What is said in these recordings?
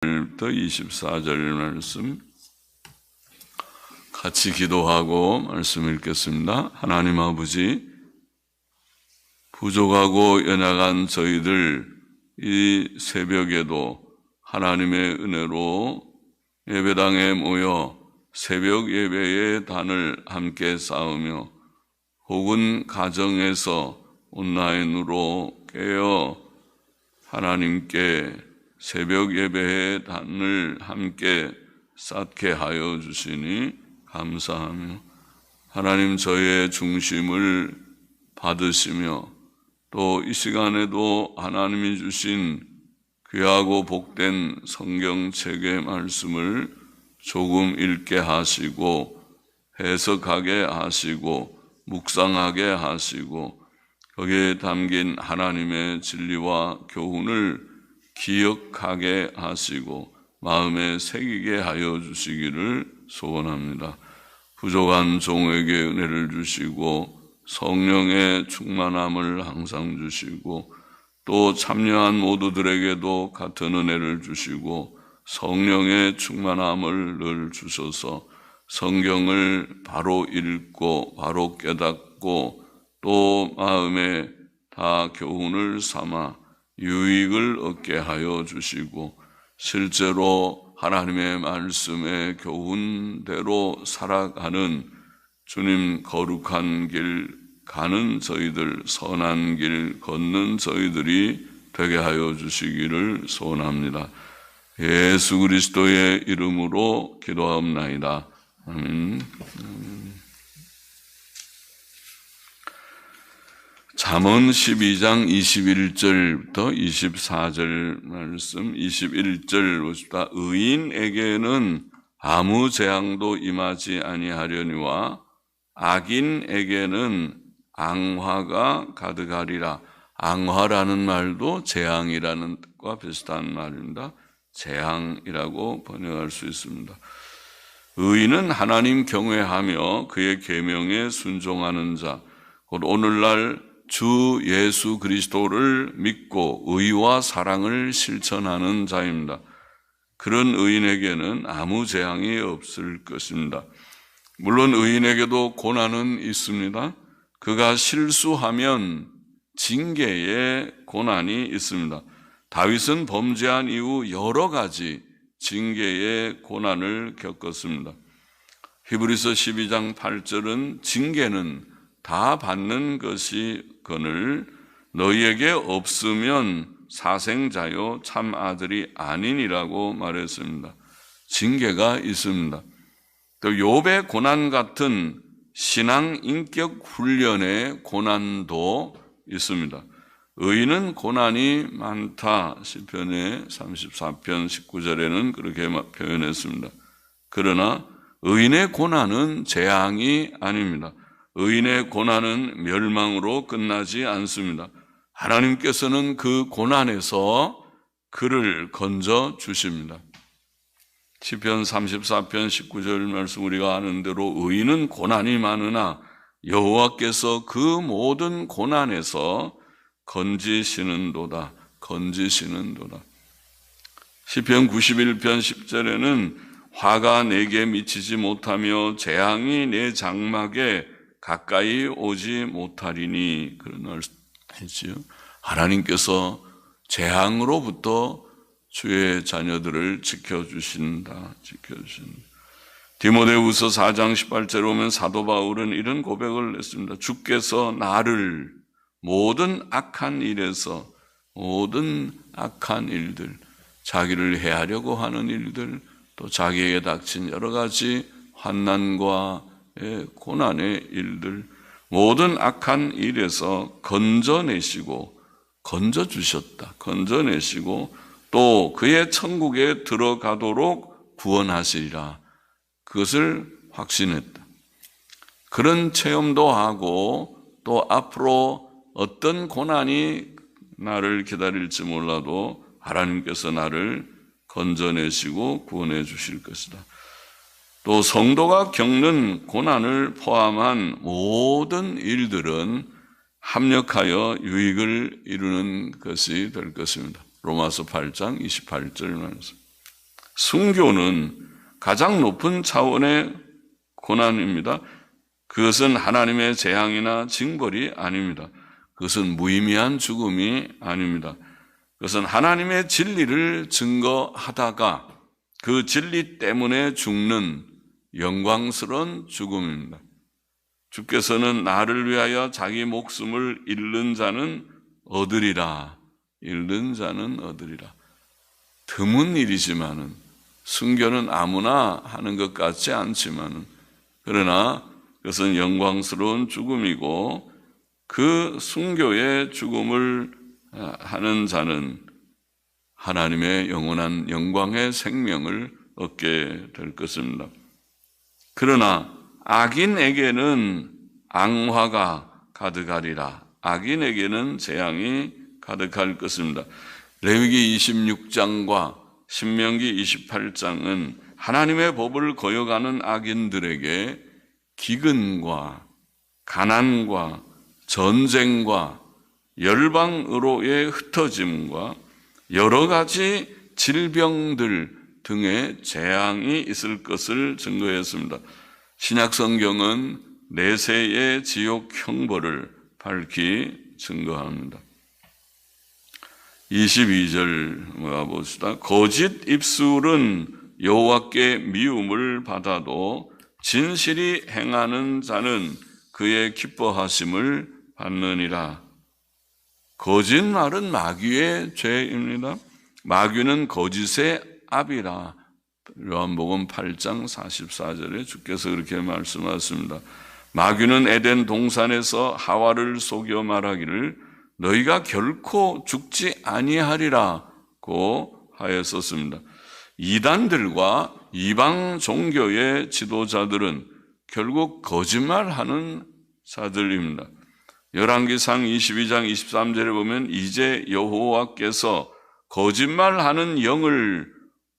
부터 24절 말씀 같이 기도하고 말씀 읽겠습니다. 하나님 아버지, 부족하고 연약한 저희들 이 새벽에도 하나님의 은혜로 예배당에 모여 새벽 예배의 단을 함께 쌓으며 혹은 가정에서 온라인으로 깨어 하나님께 새벽 예배의 단을 함께 쌓게 하여 주시니 감사하며 하나님 저의 중심을 받으시며 또 이 시간에도 하나님이 주신 귀하고 복된 성경책의 말씀을 조금 읽게 하시고 해석하게 하시고 묵상하게 하시고 거기에 담긴 하나님의 진리와 교훈을 기억하게 하시고 마음에 새기게 하여 주시기를 소원합니다. 부족한 종에게 은혜를 주시고 성령의 충만함을 항상 주시고 또 참여한 모두들에게도 같은 은혜를 주시고 성령의 충만함을 늘 주셔서 성경을 바로 읽고 바로 깨닫고 또 마음에 다 교훈을 삼아 유익을 얻게 하여 주시고 실제로 하나님의 말씀의 교훈대로 살아가는 주님 거룩한 길 가는 저희들, 선한 길 걷는 저희들이 되게 하여 주시기를 소원합니다. 예수 그리스도의 이름으로 기도하옵나이다. 아멘. 잠언 12장 21절부터 24절 말씀 21절 보십시다. 의인에게는 아무 재앙도 임하지 아니하려니와 악인에게는 앙화가 가득하리라. 앙화라는 말도 재앙이라는 뜻과 비슷한 말입니다. 재앙이라고 번역할 수 있습니다. 의인은 하나님 경외하며 그의 계명에 순종하는 자, 곧 오늘날 주 예수 그리스도를 믿고 의와 사랑을 실천하는 자입니다. 그런 의인에게는 아무 재앙이 없을 것입니다. 물론 의인에게도 고난은 있습니다. 그가 실수하면 징계의 고난이 있습니다. 다윗은 범죄한 이후 여러 가지 징계의 고난을 겪었습니다. 히브리서 12장 8절은 징계는 다 받는 것이거늘 너희에게 없으면 사생자요 참 아들이 아니니라고 말했습니다. 징계가 있습니다. 또 욥의 고난 같은 신앙 인격 훈련의 고난도 있습니다. 의인은 고난이 많다. 시편의 34편 19절에는 그렇게 표현했습니다. 그러나 의인의 고난은 재앙이 아닙니다. 의인의 고난은 멸망으로 끝나지 않습니다. 하나님께서는 그 고난에서 그를 건져 주십니다. 시편 34편 19절 말씀 우리가 아는 대로 의인은 고난이 많으나 여호와께서 그 모든 고난에서 건지시는도다. 시편 91편 10절에는 화가 내게 미치지 못하며 재앙이 내 장막에 가까이 오지 못하리니 그런 말씀이지요. 하나님께서 재앙으로부터 주의 자녀들을 지켜주신다. 디모데후서 4장 18절에 보면 사도 바울은 이런 고백을 했습니다. 주께서 나를 모든 악한 일에서 모든 악한 일들, 자기를 해하려고 하는 일들, 또 자기에게 닥친 여러 가지 환난과 고난의 일들, 모든 악한 일에서 건져내시고 건져주셨다. 건져내시고 또 그의 천국에 들어가도록 구원하시리라. 그것을 확신했다. 그런 체험도 하고 또 앞으로 어떤 고난이 나를 기다릴지 몰라도 하나님께서 나를 건져내시고 구원해 주실 것이다. 또 성도가 겪는 고난을 포함한 모든 일들은 합력하여 유익을 이루는 것이 될 것입니다. 로마서 8장 28절 말씀. 순교는 가장 높은 차원의 고난입니다. 그것은 하나님의 재앙이나 징벌이 아닙니다. 그것은 무의미한 죽음이 아닙니다. 그것은 하나님의 진리를 증거하다가 그 진리 때문에 죽는 영광스러운 죽음입니다. 주께서는 나를 위하여 자기 목숨을 잃는 자는 얻으리라. 잃는 자는 얻으리라. 드문 일이지만은, 순교는 아무나 하는 것 같지 않지만은, 그러나 그것은 영광스러운 죽음이고, 그 순교의 죽음을 하는 자는 하나님의 영원한 영광의 생명을 얻게 될 것입니다. 그러나 악인에게는 앙화가 가득하리라. 악인에게는 재앙이 가득할 것입니다. 레위기 26장과 신명기 28장은 하나님의 법을 거역하는 악인들에게 기근과 가난과 전쟁과 열방으로의 흩어짐과 여러 가지 질병들 등의 재앙이 있을 것을 증거했습니다. 신약 성경은 내세의 지옥 형벌을 밝히 증거합니다. 22절 봅시다. 거짓 입술은 여호와께 미움을 받아도 진실이 행하는 자는 그의 기뻐하심을 받느니라. 거짓말은 마귀의 죄입니다. 마귀는 거짓의 압이라. 요한복음 8장 44절에 주께서 그렇게 말씀하셨습니다. 마귀는 에덴 동산에서 하와를 속여 말하기를 너희가 결코 죽지 아니하리라고 하였었습니다. 이단들과 이방 종교의 지도자들은 결국 거짓말하는 자들입니다. 열왕기상 22장 23절에 보면 이제 여호와께서 거짓말하는 영을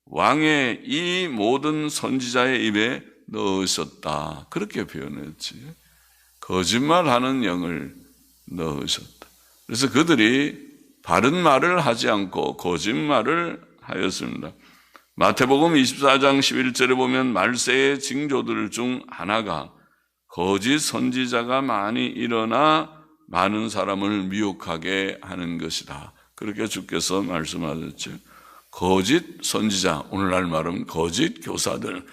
왕의 이 모든 선지자의 입에 넣으셨다. 그렇게 표현했지. 거짓말하는 영을 넣으셨다. 그래서 그들이 바른 말을 하지 않고 거짓말을 하였습니다. 마태복음 24장 11절에 보면 말세의 징조들 중 하나가 거짓 선지자가 많이 일어나 많은 사람을 미혹하게 하는 것이다. 그렇게 주께서 말씀하셨죠. 거짓 선지자, 오늘날 말은 거짓 교사들,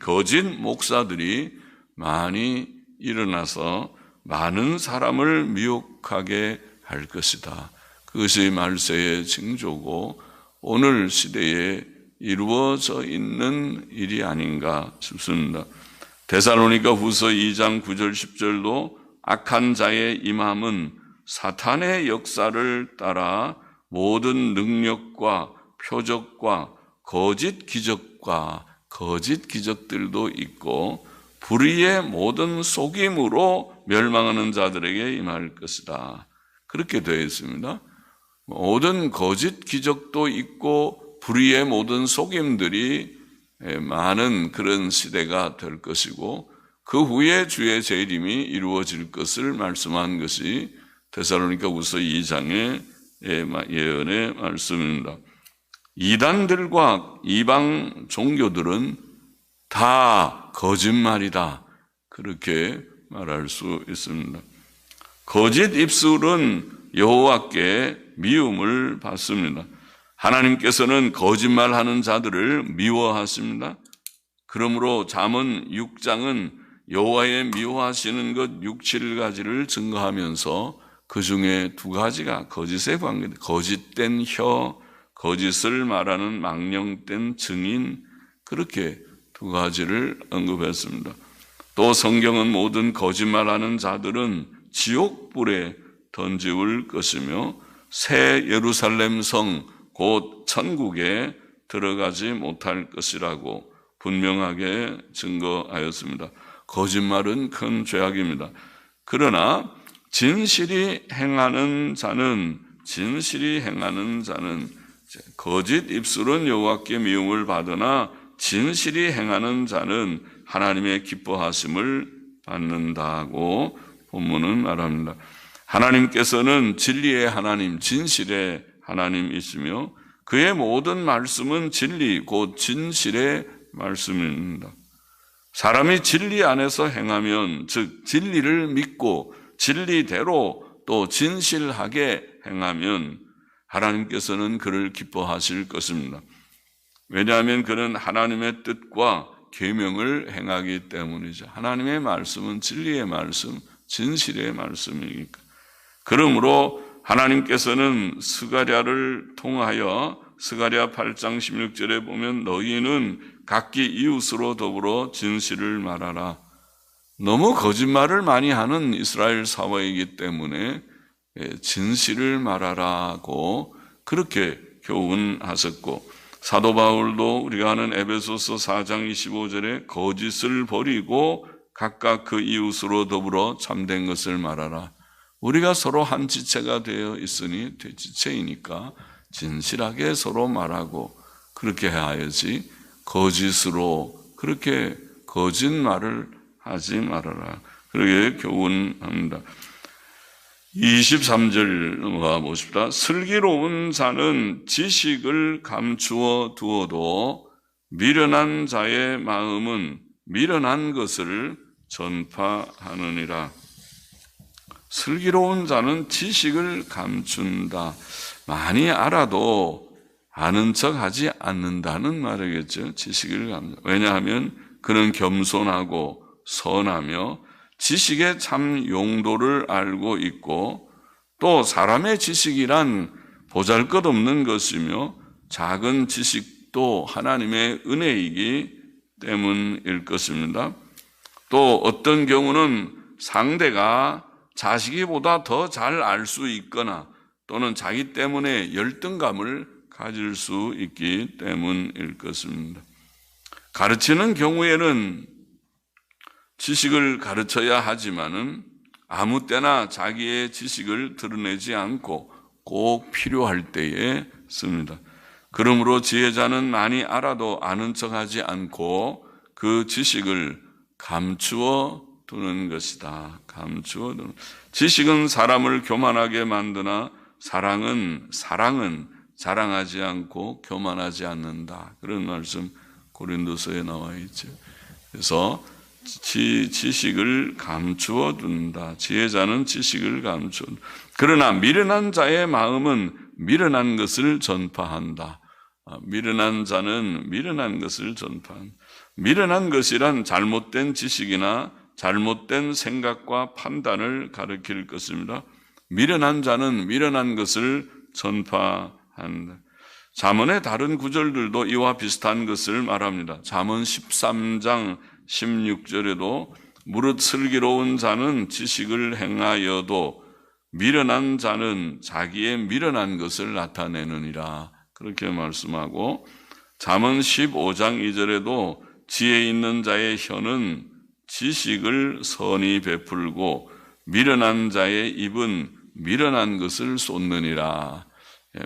거짓 목사들이 많이 일어나서 많은 사람을 미혹하게 할 것이다. 그것이 말세의 징조고 오늘 시대에 이루어져 있는 일이 아닌가 싶습니다. 데살로니가 후서 2장 9절 10절도 악한 자의 임함은 사탄의 역사를 따라 모든 능력과 표적과 거짓 기적들도 있고 불의의 모든 속임으로 멸망하는 자들에게 임할 것이다. 그렇게 되어 있습니다. 모든 거짓 기적도 있고 불의의 모든 속임들이 많은 그런 시대가 될 것이고 그 후에 주의 재림이 이루어질 것을 말씀한 것이 데살로니가 후서 2장의 예언의 말씀입니다. 이단들과 이방 종교들은 다 거짓말이다. 그렇게 말할 수 있습니다. 거짓 입술은 여호와께 미움을 받습니다. 하나님께서는 거짓말하는 자들을 미워하십니다. 그러므로 잠언 6장은 여호와의 미워하시는 것 6, 7가지를 증거하면서 그 중에 2가지가 거짓에 관계돼. 거짓된 혀, 거짓을 말하는 망령된 증인, 그렇게 2가지를 언급했습니다. 또 성경은 모든 거짓말하는 자들은 지옥불에 던지울 것이며 새 예루살렘 성 곧 천국에 들어가지 못할 것이라고 분명하게 증거하였습니다. 거짓말은 큰 죄악입니다. 그러나 진실이 행하는 자는 거짓 입술은 여호와께 미움을 받으나 진실이 행하는 자는 하나님의 기뻐하심을 받는다고 본문은 말합니다. 하나님께서는 진리의 하나님, 진실의 하나님이시며 그의 모든 말씀은 진리, 곧 진실의 말씀입니다. 사람이 진리 안에서 행하면, 즉 진리를 믿고 진리대로 또 진실하게 행하면 하나님께서는 그를 기뻐하실 것입니다. 왜냐하면 그는 하나님의 뜻과 계명을 행하기 때문이죠. 하나님의 말씀은 진리의 말씀, 진실의 말씀이니까. 그러므로 하나님께서는 스가랴를 통하여 스가랴 8장 16절에 보면 너희는 각기 이웃으로 더불어 진실을 말하라. 너무 거짓말을 많이 하는 이스라엘 사회이기 때문에 진실을 말하라고 그렇게 교훈하셨고, 사도 바울도 우리가 아는 에베소서 4장 25절에 거짓을 버리고 각각 그 이웃으로 더불어 참된 것을 말하라. 우리가 서로 한 지체가 되어 있으니 지체이니까 진실하게 서로 말하고 그렇게 해야지 거짓으로 그렇게 거짓말을 하지 말아라. 그렇게 교훈합니다. 23절 넘어가 보십시다. 슬기로운 자는 지식을 감추어 두어도 미련한 자의 마음은 미련한 것을 전파하느니라. 슬기로운 자는 지식을 감춘다. 많이 알아도 아는 척하지 않는다는 말이겠죠. 지식을 감춘다. 왜냐하면 그는 겸손하고 선하며 지식의 참 용도를 알고 있고, 또 사람의 지식이란 보잘것없는 것이며 작은 지식도 하나님의 은혜이기 때문일 것입니다. 또 어떤 경우는 상대가 자기보다 더 잘 알 수 있거나 또는 자기 때문에 열등감을 가질 수 있기 때문일 것입니다. 가르치는 경우에는 지식을 가르쳐야 하지만은 아무 때나 자기의 지식을 드러내지 않고 꼭 필요할 때에 씁니다. 그러므로 지혜자는 많이 알아도 아는 척하지 않고 그 지식을 감추어 두는 것이다. 감추어 두는. 지식은 사람을 교만하게 만드나 사랑은 자랑하지 않고 교만하지 않는다. 그런 말씀 고린도서에 나와 있죠. 그래서 지식을 감추어 둔다. 지혜자는 지식을 감추어. 그러나 미련한 자의 마음은 미련한 것을 전파한다. 미련한 자는 미련한 것을 전파한다. 미련한 것이란 잘못된 지식이나 잘못된 생각과 판단을 가리킬 것입니다. 미련한 자는 미련한 것을 전파한다. 잠언의 다른 구절들도 이와 비슷한 것을 말합니다. 잠언 13장 16절에도 무릇 슬기로운 자는 지식을 행하여도 미련한 자는 자기의 미련한 것을 나타내느니라. 그렇게 말씀하고, 잠언 15장 2절에도 지혜 있는 자의 혀는 지식을 선히 베풀고 미련한 자의 입은 미련한 것을 쏟느니라.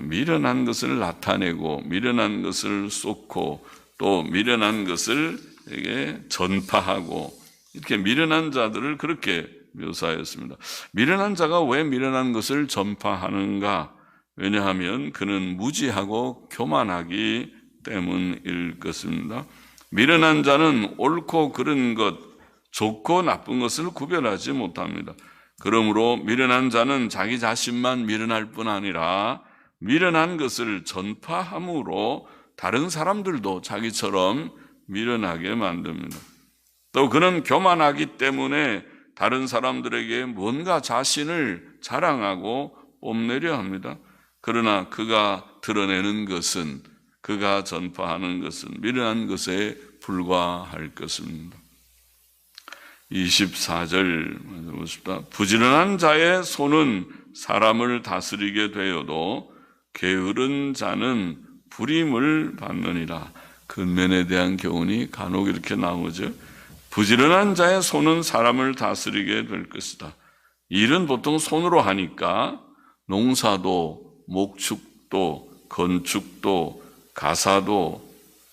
미련한 것을 나타내고 미련한 것을 쏟고 또 미련한 것을 이게 전파하고, 이렇게 미련한 자들을 그렇게 묘사했습니다. 미련한 자가 왜 미련한 것을 전파하는가? 왜냐하면 그는 무지하고 교만하기 때문일 것입니다. 미련한 자는 옳고 그른 것, 좋고 나쁜 것을 구별하지 못합니다. 그러므로 미련한 자는 자기 자신만 미련할 뿐 아니라 미련한 것을 전파함으로 다른 사람들도 자기처럼 미련하게 만듭니다. 또 그는 교만하기 때문에 다른 사람들에게 뭔가 자신을 자랑하고 뽐내려 합니다. 그러나 그가 드러내는 것은, 그가 전파하는 것은 미련한 것에 불과할 것입니다. 24절 보십시다. 부지런한 자의 손은 사람을 다스리게 되어도 게으른 자는 불임을 받느니라. 근면에 대한 교훈이 간혹 이렇게 나오죠. 부지런한 자의 손은 사람을 다스리게 될 것이다. 일은 보통 손으로 하니까 농사도 목축도 건축도 가사도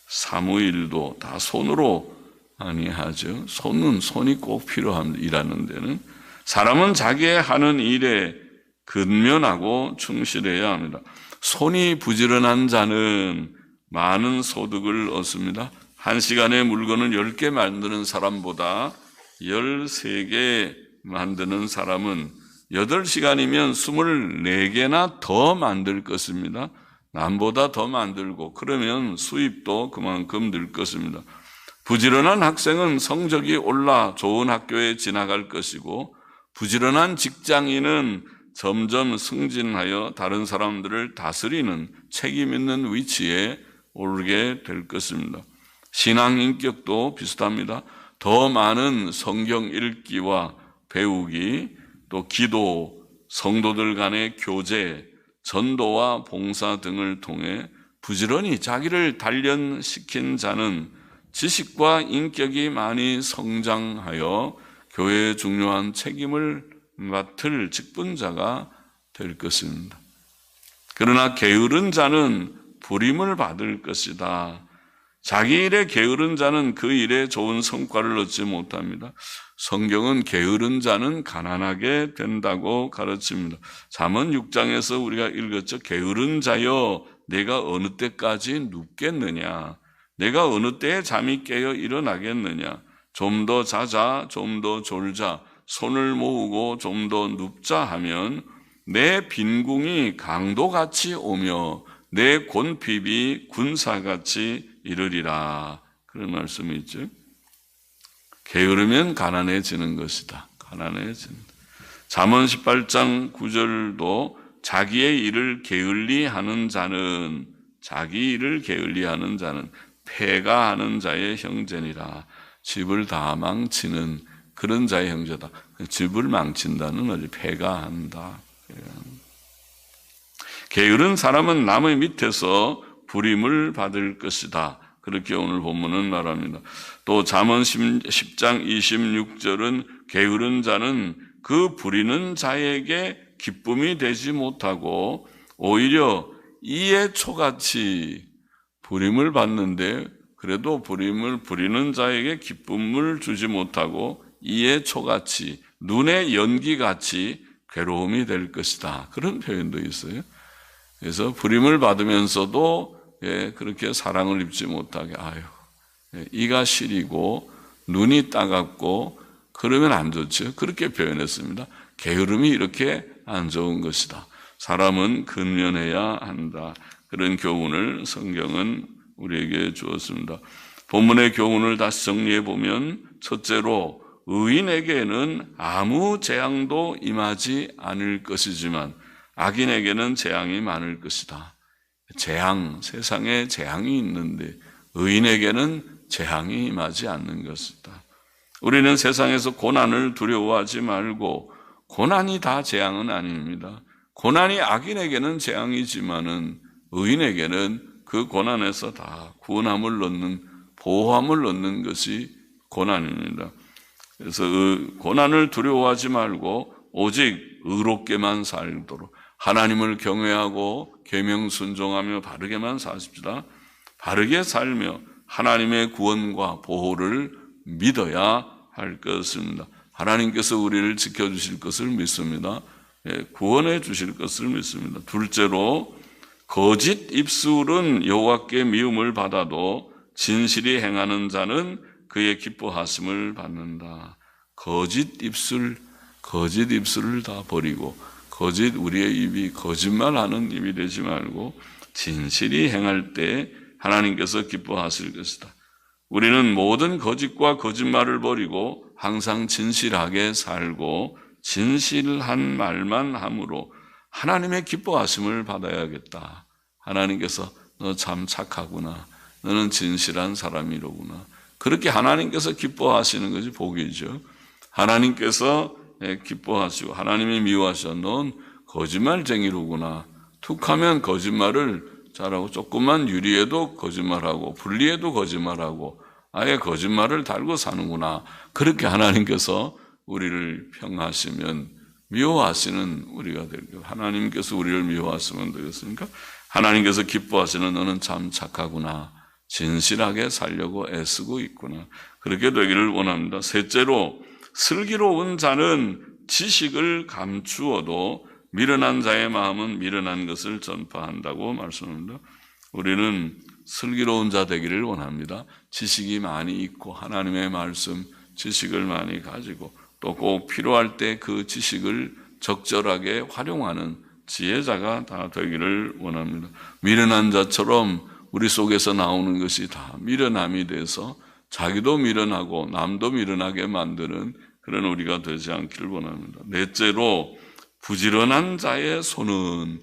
사무일도 다 손으로 많이 하죠. 손이 꼭 필요합니다. 일하는 데는. 사람은 자기의 하는 일에 근면하고 충실해야 합니다. 손이 부지런한 자는 많은 소득을 얻습니다. 1시간에 물건을 10개 만드는 사람보다 13개 만드는 사람은 8시간이면 24개나 더 만들 것입니다. 남보다 더 만들고 그러면 수입도 그만큼 늘 것입니다. 부지런한 학생은 성적이 올라 좋은 학교에 진학할 것이고 부지런한 직장인은 점점 승진하여 다른 사람들을 다스리는 책임 있는 위치에 오르게 될 것입니다. 신앙 인격도 비슷합니다. 더 많은 성경 읽기와 배우기, 또 기도, 성도들 간의 교제, 전도와 봉사 등을 통해 부지런히 자기를 단련시킨 자는 지식과 인격이 많이 성장하여 교회의 중요한 책임을 맡을 직분자가 될 것입니다. 그러나 게으른 자는 부림을 받을 것이다. 자기 일에 게으른 자는 그 일에 좋은 성과를 얻지 못합니다. 성경은 게으른 자는 가난하게 된다고 가르칩니다. 잠언 6장에서 우리가 읽었죠. 게으른 자여 내가 어느 때까지 눕겠느냐. 내가 어느 때에 잠이 깨어 일어나겠느냐. 좀 더 자자, 좀 더 졸자, 손을 모으고 좀 더 눕자 하면 내 빈궁이 강도같이 오며 내 곤핍이 군사같이 이르리라. 그런 말씀이 있죠. 게으르면 가난해지는 것이다. 가난해진다. 잠언 18장 9절도 자기의 일을 게을리하는 자는 패가 하는 자의 형제니라. 집을 다 망치는 그런 자의 형제다. 집을 망친다는 말이 패가 한다. 게으른 사람은 남의 밑에서 부림을 받을 것이다. 그렇게 오늘 본문은 말합니다. 또 잠언 10장 26절은 게으른 자는 그 부리는 자에게 기쁨이 되지 못하고 오히려 이에 초같이 부림을 받는데 그래도 부림을 부리는 자에게 기쁨을 주지 못하고 이에 초같이 눈의 연기같이 괴로움이 될 것이다. 그런 표현도 있어요. 그래서 부림을 받으면서도 그렇게 사랑을 입지 못하게 이가 시리고 눈이 따갑고 그러면 안 좋죠. 그렇게 표현했습니다. 게으름이 이렇게 안 좋은 것이다. 사람은 근면해야 한다. 그런 교훈을 성경은 우리에게 주었습니다. 본문의 교훈을 다시 정리해 보면 첫째로 의인에게는 아무 재앙도 임하지 않을 것이지만 악인에게는 재앙이 많을 것이다. 재앙, 세상에 재앙이 있는데 의인에게는 재앙이 임하지 않는 것이다. 우리는 세상에서 고난을 두려워하지 말고 고난이 다 재앙은 아닙니다. 고난이 악인에게는 재앙이지만은 의인에게는 그 고난에서 다 구원함을 얻는 보호함을 얻는 것이 고난입니다. 그래서 고난을 두려워하지 말고 오직 의롭게만 살도록 하나님을 경외하고 계명 순종하며 바르게만 사십시다. 바르게 살며 하나님의 구원과 보호를 믿어야 할 것입니다. 하나님께서 우리를 지켜주실 것을 믿습니다. 구원해 주실 것을 믿습니다. 둘째로 거짓 입술은 여호와께 미움을 받아도 진실이 행하는 자는 그의 기뻐하심을 받는다. 거짓 입술을 다 버리고 우리의 입이 거짓말하는 입이 되지 말고 진실이 행할 때 하나님께서 기뻐하실 것이다. 우리는 모든 거짓과 거짓말을 버리고 항상 진실하게 살고 진실한 말만 함으로 하나님의 기뻐하심을 받아야겠다. 하나님께서 너 참 착하구나. 너는 진실한 사람이로구나. 그렇게 하나님께서 기뻐하시는 것이 복이죠. 하나님께서 기뻐하시고 하나님이 미워하셔. 넌 거짓말쟁이로구나. 툭하면 거짓말을 잘하고 조금만 유리해도 거짓말하고 분리해도 거짓말하고 아예 거짓말을 달고 사는구나. 그렇게 하나님께서 우리를 평하시면 미워하시는 우리가 될 거예요. 하나님께서 우리를 미워하시면 되겠습니까? 하나님께서 기뻐하시는 너는 참 착하구나. 진실하게 살려고 애쓰고 있구나. 그렇게 되기를 원합니다. 셋째로 슬기로운 자는 지식을 감추어도 미련한 자의 마음은 미련한 것을 전파한다고 말씀합니다. 우리는 슬기로운 자 되기를 원합니다. 지식이 많이 있고 하나님의 말씀, 지식을 많이 가지고 또 꼭 필요할 때 그 지식을 적절하게 활용하는 지혜자가 다 되기를 원합니다. 미련한 자처럼 우리 속에서 나오는 것이 다 미련함이 돼서 자기도 미련하고 남도 미련하게 만드는 그런 우리가 되지 않기를 원합니다. 넷째로 부지런한 자의 손은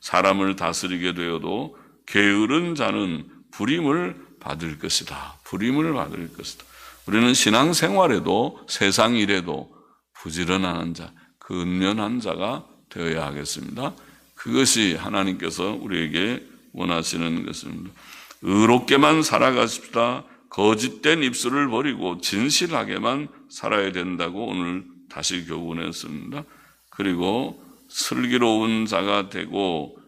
사람을 다스리게 되어도 게으른 자는 부림을 받을 것이다. 부림을 받을 것이다. 우리는 신앙생활에도 세상 일에도 부지런한 자, 근면한 자가 되어야 하겠습니다. 그것이 하나님께서 우리에게 원하시는 것입니다. 의롭게만 살아가십시다. 거짓된 입술을 버리고 진실하게만 살아야 된다고 오늘 다시 교훈했습니다. 그리고 슬기로운 자가 되고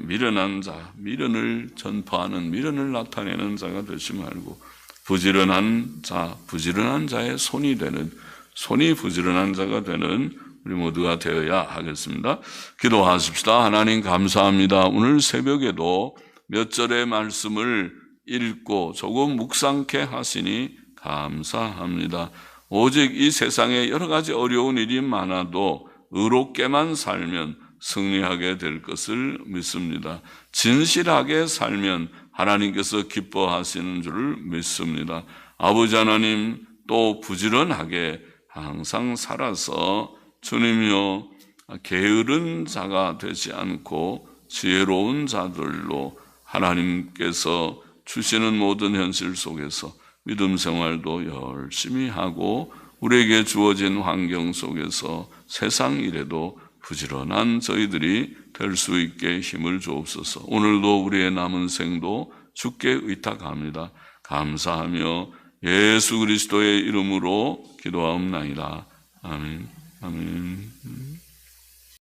미련한 자, 미련을 전파하는, 미련을 나타내는 자가 되지 말고 부지런한 자의 손이 부지런한 자가 되는 우리 모두가 되어야 하겠습니다. 기도하십시다. 하나님 감사합니다. 오늘 새벽에도 몇 절의 말씀을 읽고 조금 묵상케 하시니 감사합니다. 오직 이 세상에 여러 가지 어려운 일이 많아도 의롭게만 살면 승리하게 될 것을 믿습니다. 진실하게 살면 하나님께서 기뻐하시는 줄을 믿습니다. 아버지 하나님, 또 부지런하게 항상 살아서 주님이여 게으른 자가 되지 않고 지혜로운 자들로 하나님께서 주시는 모든 현실 속에서 믿음 생활도 열심히 하고 우리에게 주어진 환경 속에서 세상 일에도 부지런한 저희들이 될 수 있게 힘을 주옵소서. 오늘도 우리의 남은 생도 주께 의탁합니다. 감사하며 예수 그리스도의 이름으로 기도하옵나이다. 아멘. 아멘.